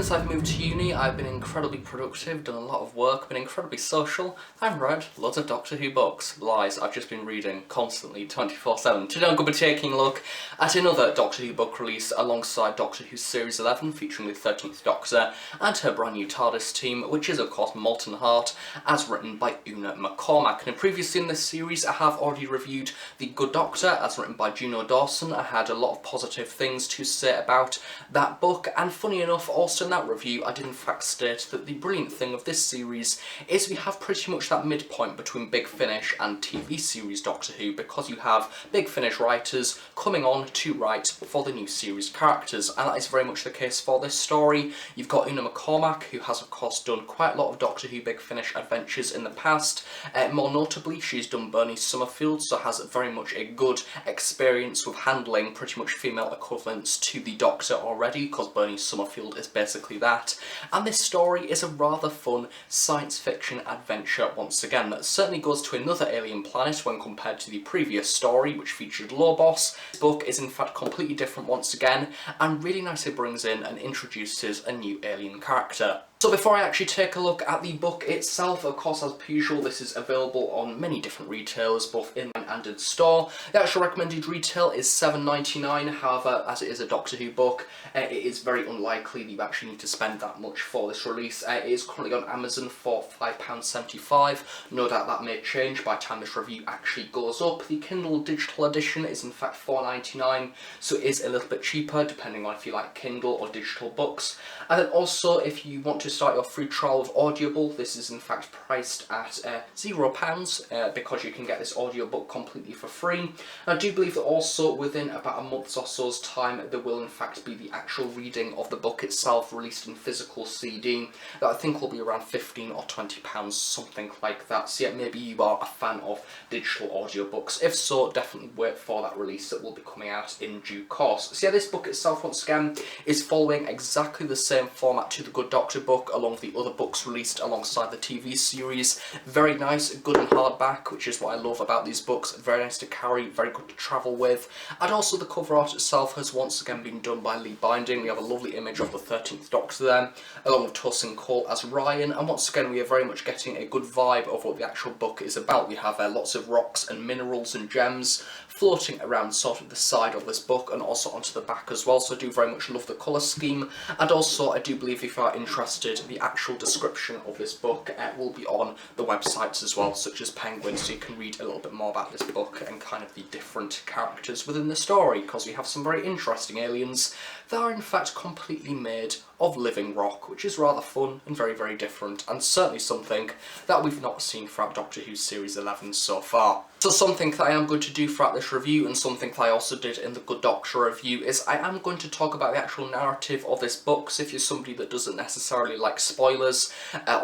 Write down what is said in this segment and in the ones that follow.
since I've moved to uni, I've been incredibly productive, done a lot of work, been incredibly social, and read loads of Doctor Who books. Lies, I've just been reading constantly, 24/7. Today I'm going to be taking a look at another Doctor Who book release alongside Doctor Who Series 11, featuring the 13th Doctor and her brand new TARDIS team, which is of course Molten, as written by Una McCormack. And previously in this series I have already reviewed The Good Doctor, as written by Juno Dawson. I had a lot of positive things to say about that book, and funny enough, also in that review I did in fact state that the brilliant thing of this series is we have pretty much that midpoint between Big Finish and TV series Doctor Who, because you have Big Finish writers coming on to write for the new series characters, and that is very much the case for this story. You've got Una McCormack, who has of course done quite a lot of Doctor Who Big Finish adventures in the past. More notably, she's done Bernie Summerfield, so has very much a good experience with handling pretty much female equivalents to the Doctor already, because Bernie Summerfield is basically that. And this story is a rather fun science fiction adventure once again that certainly goes to another alien planet when compared to the previous story, which featured Lobos. This book is in fact completely different once again, and really nicely brings in and introduces a new alien character. So before I actually take a look at the book itself, of course as per usual this is available on many different retailers, both in and in store. The actual recommended retail is £7.99, however as it is a Doctor Who book, it is very unlikely that you actually need to spend that much for this release. It is currently on Amazon for £5.75, no doubt that may change by the time this review actually goes up. The Kindle digital edition is in fact £4.99, so it is a little bit cheaper depending on if you like Kindle or digital books. And then also if you want to start your free trial of Audible, this is in fact priced at £0 because you can get this audiobook completely for free. I do believe that also within about a month or so's time there will in fact be the actual reading of the book itself released in physical CD that I think will be around £15 or £20, something like that. So yeah, maybe you are a fan of digital audiobooks. If so, definitely wait for that release that will be coming out in due course. So yeah, this book itself once again is following exactly the same format to the Good Doctor book, along with the other books released alongside the TV series. Very nice, good and hardback, which is what I love about these books. Very nice to carry, very good to travel with. And also the cover art itself has once again been done by Lee Binding. We have a lovely image of the 13th Doctor there, along with Tosin Cole as Ryan, and once again we are very much getting a good vibe of what the actual book is about. We have lots of rocks and minerals and gems floating around sort of the side of this book and also onto the back as well, so I do very much love the colour scheme. And also I do believe if you are interested, the actual description of this book will be on the websites as well, such as Penguin, so you can read a little bit more about this book and kind of the different characters within the story, because we have some very interesting aliens that are in fact completely made of living rock, which is rather fun and very, very different, and certainly something that we've not seen throughout Doctor Who Series 11 so far. So something that I am going to do throughout this review, and something that I also did in the Good Doctor review, is I am going to talk about the actual narrative of this book. So if you're somebody that doesn't necessarily like spoilers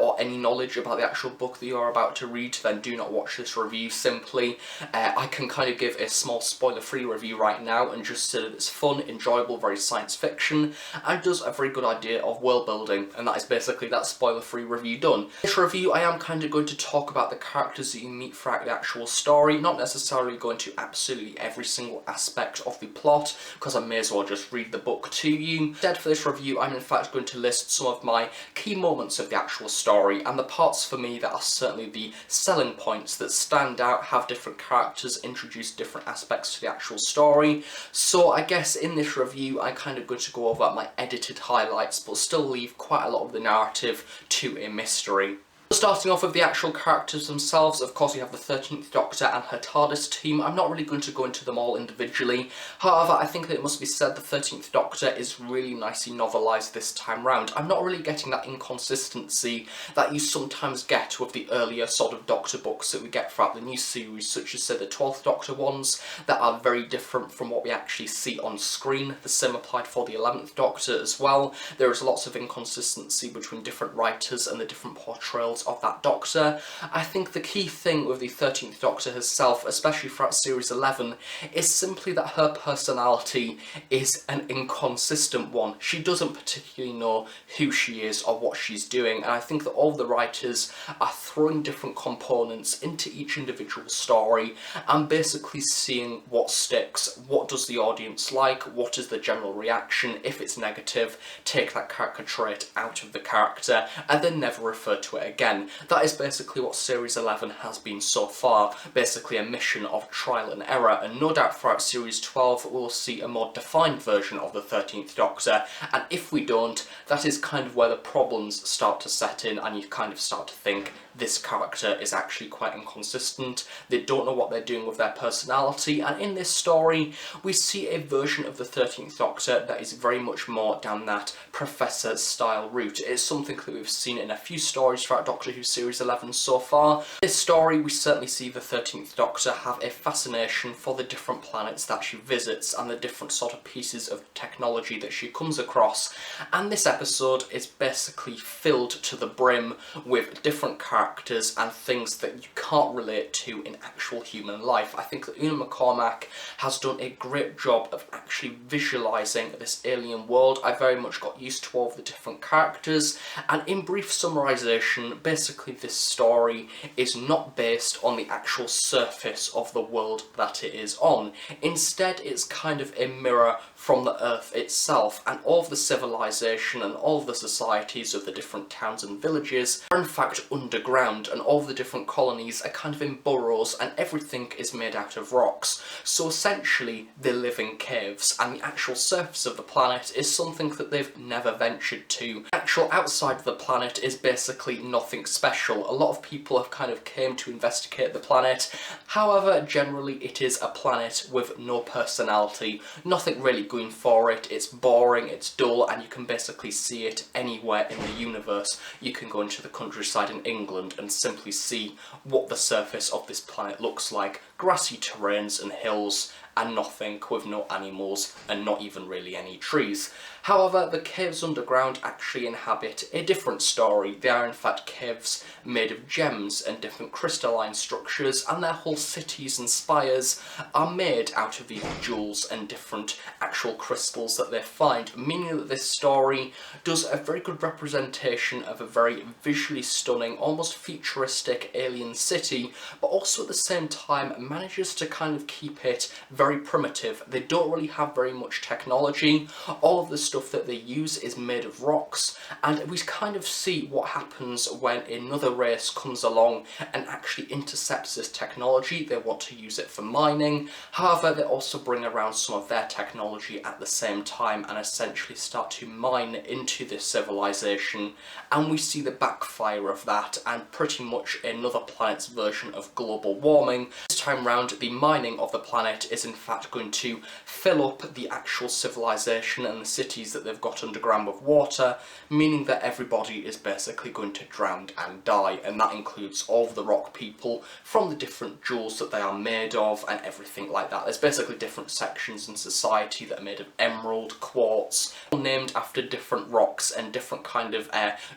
or any knowledge about the actual book that you are about to read, then do not watch this review simply. I can kind of give a small spoiler-free review right now and just say that it's fun, enjoyable, very science fiction, and does a very good idea of world building, and that is basically that spoiler-free review done. This review I am kind of going to talk about the characters that you meet throughout the actual story, not necessarily going to absolutely every single aspect of the plot, because I may as well just read the book to you. Instead for this review I'm in fact going to list some of my key moments of the actual story, and the parts for me that are certainly the selling points that stand out, have different characters, introduce different aspects to the actual story. So I guess in this review I'm kind of going to go over my edited highlights, but still leave quite a lot of the narrative to a mystery. Starting off with the actual characters themselves, of course we have the 13th Doctor and her TARDIS team. I'm not really going to go into them all individually, however I think that it must be said the 13th Doctor is really nicely novelised this time round. I'm not really getting that inconsistency that you sometimes get with the earlier sort of Doctor books that we get throughout the new series, such as say the 12th Doctor ones, that are very different from what we actually see on screen. The same applied for the 11th Doctor as well. There is lots of inconsistency between different writers and the different portrayals of that Doctor. I think the key thing with the 13th Doctor herself, especially throughout Series 11, is simply that her personality is an inconsistent one. She doesn't particularly know who she is or what she's doing, and I think that all the writers are throwing different components into each individual story and basically seeing what sticks, what does the audience like, what is the general reaction. If it's negative, take that character trait out of the character and then never refer to it again. That is basically what Series 11 has been so far, basically a mission of trial and error, and no doubt throughout Series 12 we'll see a more defined version of the 13th Doctor, and if we don't, that is kind of where the problems start to set in and you kind of start to think this character is actually quite inconsistent, they don't know what they're doing with their personality, and in this story we see a version of the 13th Doctor that is very much more down that Professor style route. It's something that we've seen in a few stories throughout Doctor Who Series 11 so far. In this story we certainly see the 13th Doctor have a fascination for the different planets that she visits and the different sort of pieces of technology that she comes across, and this episode is basically filled to the brim with different characters and things that you can't relate to in actual human life. I think that Una McCormack has done a great job of actually visualising this alien world. I very much got used to all of the different characters, and in brief summarisation, basically this story is not based on the actual surface of the world that it is on. Instead, it's kind of a mirror from the Earth itself, and all of the civilization and all of the societies of the different towns and villages are in fact underground, and all of the different colonies are kind of in burrows, and everything is made out of rocks. So essentially they live in caves, and the actual surface of the planet is something that they've never ventured to. The actual outside of the planet is basically nothing special. A lot of people have kind of came to investigate the planet, however generally it is a planet with no personality, nothing really going for it, it's boring, it's dull, and you can basically see it anywhere in the universe. You can go into the countryside in England and simply see what the surface of this planet looks like. Grassy terrains and hills and nothing, with no animals and not even really any trees. However, the caves underground actually inhabit a different story. They are in fact caves made of gems and different crystalline structures, and their whole cities and spires are made out of these jewels and different actual crystals that they find, meaning that this story does a very good representation of a very visually stunning, almost futuristic alien city, but also at the same time manages to kind of keep it very primitive. They don't really have very much technology. All of the stuff that they use is made of rocks, and we kind of see what happens when another race comes along and actually intercepts this technology. They want to use it for mining, however they also bring around some of their technology at the same time and essentially start to mine into this civilization, and we see the backfire of that and pretty much another planet's version of global warming. This time round the mining of the planet is in fact going to fill up the actual civilization and the cities that they've got underground with water, meaning that everybody is basically going to drown and die, and that includes all of the rock people from the different jewels that they are made of and everything like that. There's basically different sections in society that are made of emerald, quartz, all named after different rocks and different kind of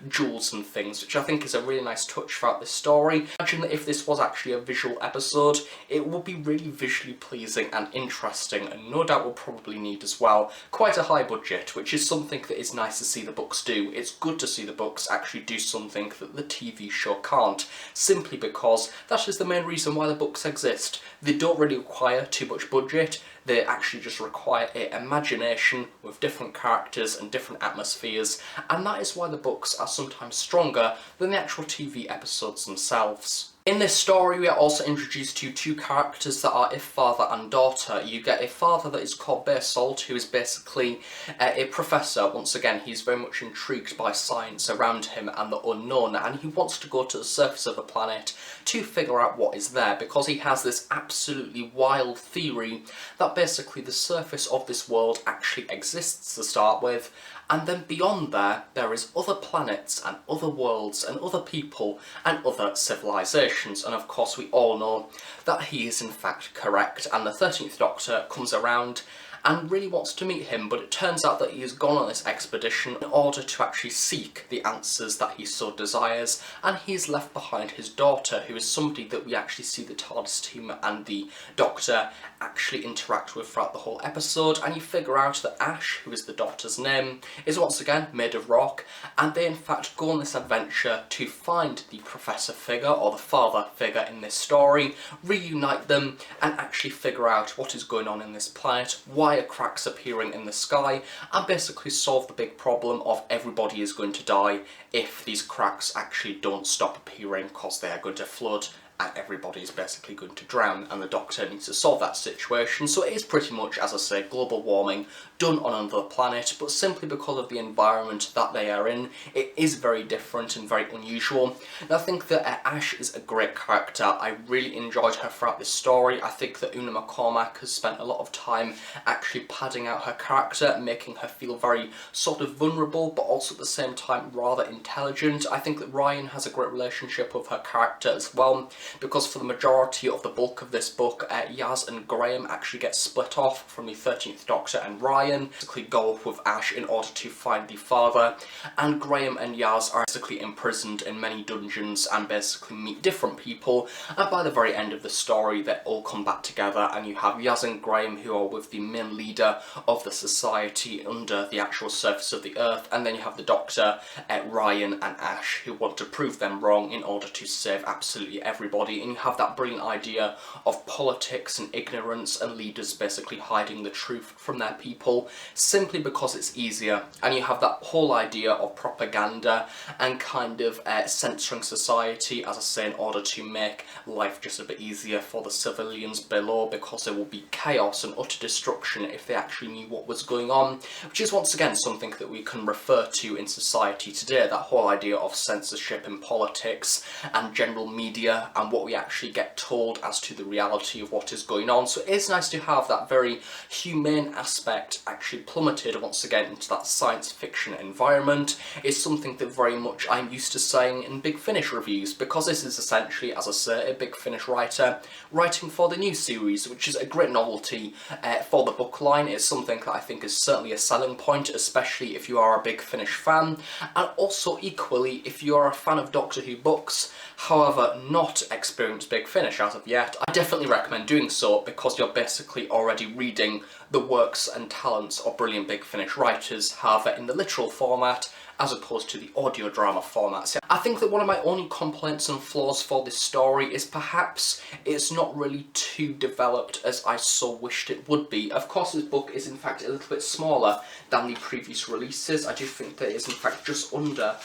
jewels and things, which I think is a really nice touch throughout this story. Imagine that if this was actually a visual episode, it would be really visually pleasing and interesting, and no doubt will probably need as well quite a high budget, which is something that is nice to see the books do. It's good to see the books actually do something that the TV show can't, simply because that is the main reason why the books exist. They don't really require too much budget, they actually just require an imagination with different characters and different atmospheres, and that is why the books are sometimes stronger than the actual TV episodes themselves. In this story we are also introduced to two characters that are a father and daughter. You get a father that is called Bersold, who is basically a professor. Once again, he's very much intrigued by science around him and the unknown, and he wants to go to the surface of the planet to figure out what is there, because he has this absolutely wild theory that basically the surface of this world actually exists to start with, and then beyond there is other planets and other worlds and other people and other civilizations, and of course we all know that he is in fact correct, and the 13th Doctor comes around and really wants to meet him, but it turns out that he has gone on this expedition in order to actually seek the answers that he so desires, and he's left behind his daughter, who is somebody that we actually see the TARDIS team and the Doctor actually interact with throughout the whole episode, and you figure out that Ash, who is the daughter's name, is once again made of rock, and they in fact go on this adventure to find the professor figure, or the father figure in this story, reunite them, and actually figure out what is going on in this planet, why are cracks appearing in the sky, and basically solve the big problem of everybody is going to die if these cracks actually don't stop appearing, because they are going to flood and everybody is basically going to drown, and the Doctor needs to solve that situation. So it is pretty much, as I say, global warming done on another planet, but simply because of the environment that they are in, it is very different and very unusual. And I think that Ash is a great character. I really enjoyed her throughout this story. I think that Una McCormack has spent a lot of time actually padding out her character, making her feel very sort of vulnerable, but also at the same time rather intelligent. I think that Ryan has a great relationship with her character as well, because for the majority of the bulk of this book, Yaz and Graham actually get split off from the 13th Doctor and Ryan, basically go off with Ash in order to find the father, and Graham and Yaz are basically imprisoned in many dungeons and basically meet different people, and by the very end of the story they all come back together, and you have Yaz and Graham who are with the main leader of the society under the actual surface of the earth, and then you have the Doctor, Ryan and Ash, who want to prove them wrong in order to save absolutely everybody, and you have that brilliant idea of politics and ignorance and leaders basically hiding the truth from their people simply because it's easier, and you have that whole idea of propaganda and kind of censoring society, as I say, in order to make life just a bit easier for the civilians below, because there will be chaos and utter destruction if they actually knew what was going on, which is once again something that we can refer to in society today, that whole idea of censorship in politics and general media and what we actually get told as to the reality of what is going on. So it is nice to have that very humane aspect actually plummeted once again into that science fiction environment. It's something that very much I'm used to saying in Big Finish reviews, because this is essentially, as I say, a Big Finish writer writing for the new series, which is a great novelty for the book line. It's something that I think is certainly a selling point, especially if you are a Big Finish fan, and also equally if you are a fan of Doctor Who books, however not experienced Big Finish as of yet. I definitely recommend doing so, because you're basically already reading the works and talents of brilliant Big Finish writers, however in the literal format as opposed to the audio drama format. So I think that one of my only complaints and flaws for this story is perhaps it's not really too developed as I so wished it would be. Of course this book is in fact a little bit smaller than the previous releases. I do think that it is in fact just under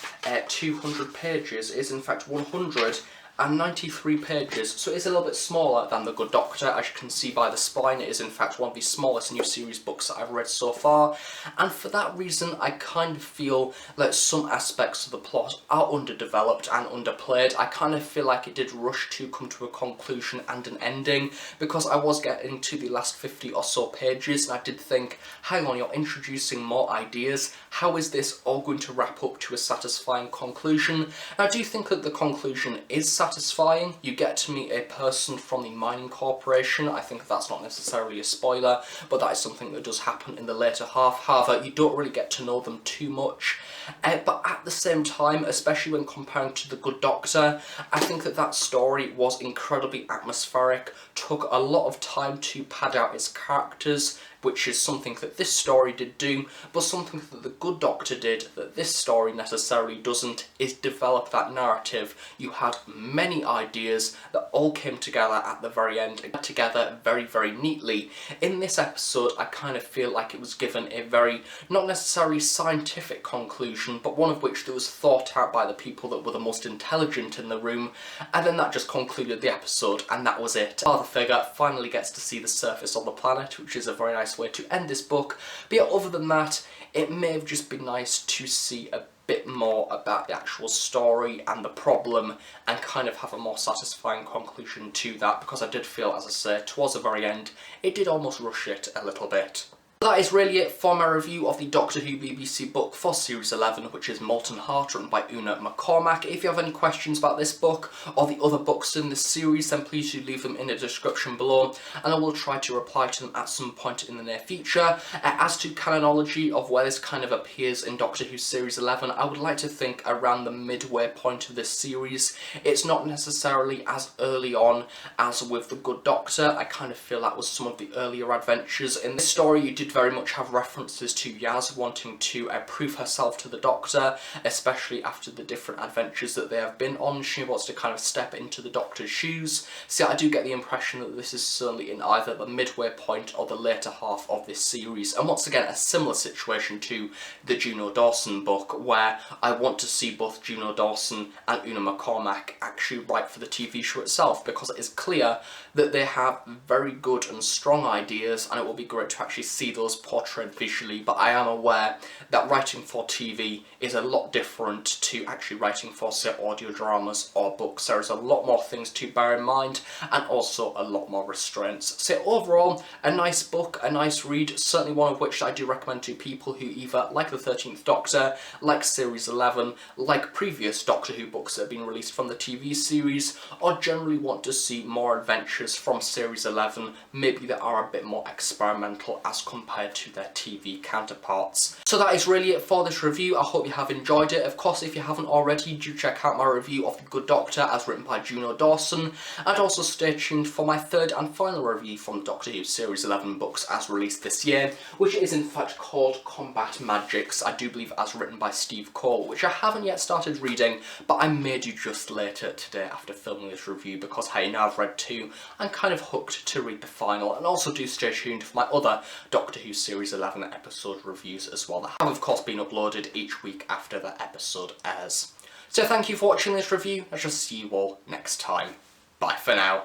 200 pages. It is in fact 193 pages, so it is a little bit smaller than The Good Doctor. As you can see by the spine, it is in fact one of the smallest new series books that I've read so far, and for that reason I kind of feel that some aspects of the plot are underdeveloped and underplayed. I kind of feel like it did rush to come to a conclusion and an ending, because I was getting to the last 50 or so pages and I did think, hang on, you're introducing more ideas, how is this all going to wrap up to a satisfying conclusion? And I do think that the conclusion is satisfying. You get to meet a person from the mining corporation. I think that's not necessarily a spoiler, but that is something that does happen in the later half. However, you don't really get to know them too much. But at the same time, especially when comparing to The Good Doctor, I think that that story was incredibly atmospheric, took a lot of time to pad out its characters, which is something that this story did do, but something that The Good Doctor did that this story necessarily doesn't, is develop that narrative. You had many ideas that all came together at the very end, and got together very, very neatly. In this episode, I kind of feel like it was given a very, not necessarily scientific conclusion, but one of which that was thought out by the people that were the most intelligent in the room, and then that just concluded the episode, and that was it. Father figure finally gets to see the surface of the planet, which is a very nice way to end this book. But yeah, other than that, it may have just been nice to see a bit more about the actual story and the problem, and kind of have a more satisfying conclusion to that, because I did feel, as I say, towards the very end, it did almost rush it a little bit. That is really it for my review of the Doctor Who BBC book for Series 11, which is Molten, written by Una McCormack. If you have any questions about this book or the other books in this series, then please do leave them in the description below, and I will try to reply to them at some point in the near future. As to chronology of where this kind of appears in Doctor Who Series 11, I would like to think around the midway point of this series. It's not necessarily as early on as with The Good Doctor. I kind of feel that was some of the earlier adventures. In this story, you did very much have references to Yaz wanting to prove herself to the Doctor, especially after the different adventures that they have been on. She wants to kind of step into the Doctor's shoes. So I do get the impression that this is certainly in either the midway point or the later half of this series. And once again, a similar situation to the Juno Dawson book, where I want to see both Juno Dawson and Una McCormack actually write for the TV show itself, because it is clear that they have very good and strong ideas, and it will be great to actually see those portrayed visually. But I am aware that writing for TV is a lot different to actually writing for, say, audio dramas or books. There's a lot more things to bear in mind, and also a lot more restraints. So overall, a nice book, a nice read, certainly one of which I do recommend to people who either like the 13th Doctor, like Series 11, like previous Doctor Who books that have been released from the TV series, or generally want to see more adventures from Series 11, maybe that are a bit more experimental as compared to their TV counterparts. So that is really it for this review. I hope you have enjoyed it. Of course, if you haven't already, do check out my review of The Good Doctor as written by Juno Dawson, and also stay tuned for my third and final review from Doctor Who Series 11 books as released this year, which is in fact called Combat Magics, I do believe as written by Steve Cole, which I haven't yet started reading, but I may do just later today after filming this review, because hey, now I've read 2, I'm kind of hooked to read the final. And also do stay tuned for my other Doctor Who Series 11 episode reviews as well, that have of course been uploaded each week after the episode airs. So thank you for watching this review. I shall see you all next time. Bye for now.